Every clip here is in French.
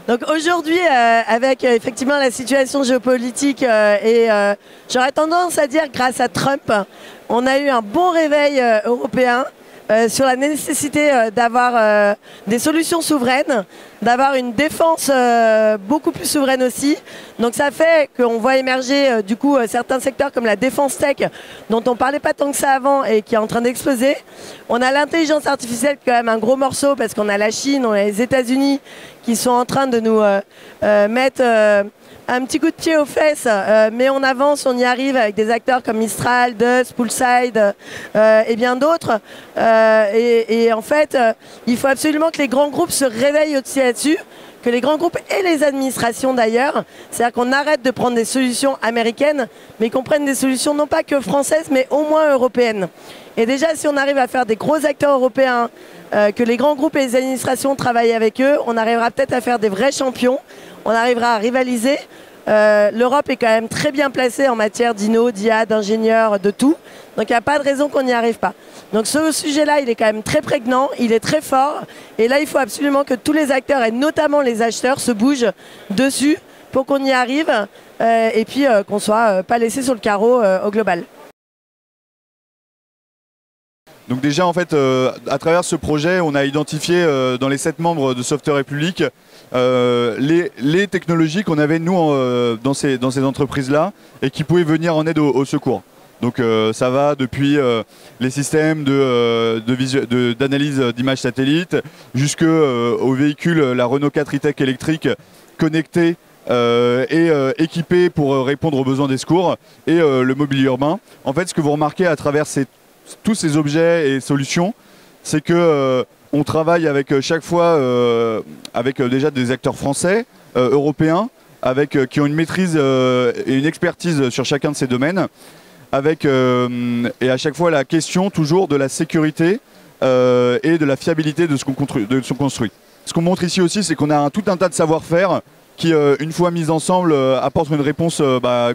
Donc aujourd'hui, avec effectivement la situation géopolitique j'aurais tendance à dire grâce à Trump, on a eu un bon réveil européen sur la nécessité d'avoir des solutions souveraines, d'avoir une défense beaucoup plus souveraine aussi. Donc ça fait qu'on voit émerger du coup certains secteurs comme la défense tech dont on ne parlait pas tant que ça avant et qui est en train d'exploser. On a l'intelligence artificielle qui est quand même un gros morceau parce qu'on a la Chine, on a les États-Unis qui sont en train de nous mettre un petit coup de pied aux fesses, mais on avance, on y arrive avec des acteurs comme Mistral, Dust, Poolside et bien d'autres. Et en fait, il faut absolument que les grands groupes se réveillent aussi là-dessus, que les grands groupes et les administrations d'ailleurs, c'est-à-dire qu'on arrête de prendre des solutions américaines, mais qu'on prenne des solutions non pas que françaises, mais au moins européennes. Et déjà, si on arrive à faire des gros acteurs européens, que les grands groupes et les administrations travaillent avec eux, on arrivera peut-être à faire des vrais champions, on arrivera à rivaliser. L'Europe est quand même très bien placée en matière d'inno, d'IA, d'ingénieurs, de tout. Donc il n'y a pas de raison qu'on n'y arrive pas. Donc ce sujet-là, il est quand même très prégnant, il est très fort. Et là, il faut absolument que tous les acteurs, et notamment les acheteurs, se bougent dessus pour qu'on y arrive et puis qu'on ne soit pas laissé sur le carreau au global. Donc déjà, en fait, à travers ce projet, on a identifié dans les 7 membres de Software République les technologies qu'on avait, nous, dans ces entreprises-là et qui pouvaient venir en aide au secours. Donc ça va depuis les systèmes d'analyse d'images satellites jusqu'aux véhicules, la Renault 4 e-tech électrique connectée et équipée pour répondre aux besoins des secours et le mobilier urbain. En fait, ce que vous remarquez à travers tous ces objets et solutions, c'est que on travaille avec chaque fois avec déjà des acteurs français, européens, qui ont une maîtrise et une expertise sur chacun de ces domaines, et à chaque fois la question toujours de la sécurité et de la fiabilité de ce qu'on construit. Ce qu'on montre ici aussi, c'est qu'on a tout un tas de savoir-faire qui, une fois mis ensemble, apportent une réponse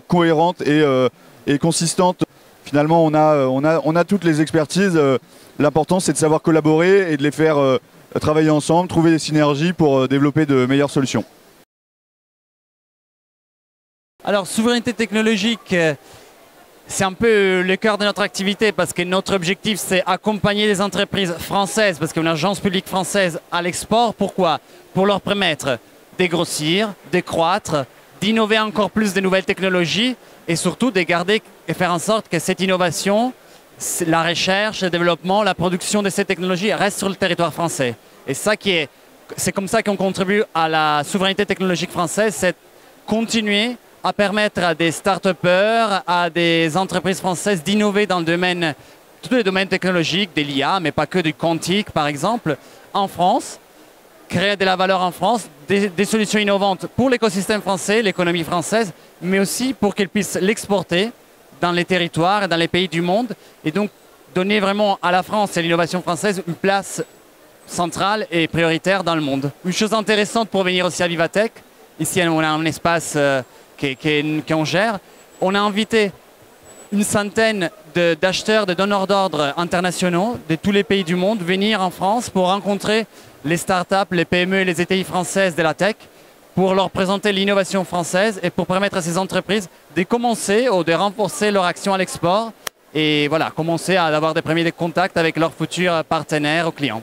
cohérente et consistante. Finalement, on a toutes les expertises. L'important, c'est de savoir collaborer et de les faire travailler ensemble, trouver des synergies pour développer de meilleures solutions. Alors, souveraineté technologique, c'est un peu le cœur de notre activité parce que notre objectif, c'est accompagner les entreprises françaises, parce qu'on a une agence publique française à l'export. Pourquoi? Pour leur permettre de grossir, de croître, d'innover encore plus de nouvelles technologies et surtout de garder et faire en sorte que cette innovation, la recherche, le développement, la production de ces technologies reste sur le territoire français. Et c'est comme ça qu'on contribue à la souveraineté technologique française, c'est continuer à permettre à des start-upers, à des entreprises françaises d'innover dans tous les domaines technologiques, de l'IA, mais pas que du quantique par exemple, en France, créer de la valeur en France, des solutions innovantes pour l'écosystème français, l'économie française, mais aussi pour qu'ils puissent l'exporter dans les territoires et dans les pays du monde, et donc donner vraiment à la France et à l'innovation française une place centrale et prioritaire dans le monde. Une chose intéressante pour venir aussi à Vivatech, ici on a un espace qu'on gère, on a invité une centaine d'acheteurs, de donneurs d'ordre internationaux de tous les pays du monde venir en France pour rencontrer les startups, les PME et les ETI françaises de la tech, pour leur présenter l'innovation française et pour permettre à ces entreprises de commencer ou de renforcer leur action à l'export et voilà, commencer à avoir des premiers contacts avec leurs futurs partenaires ou clients.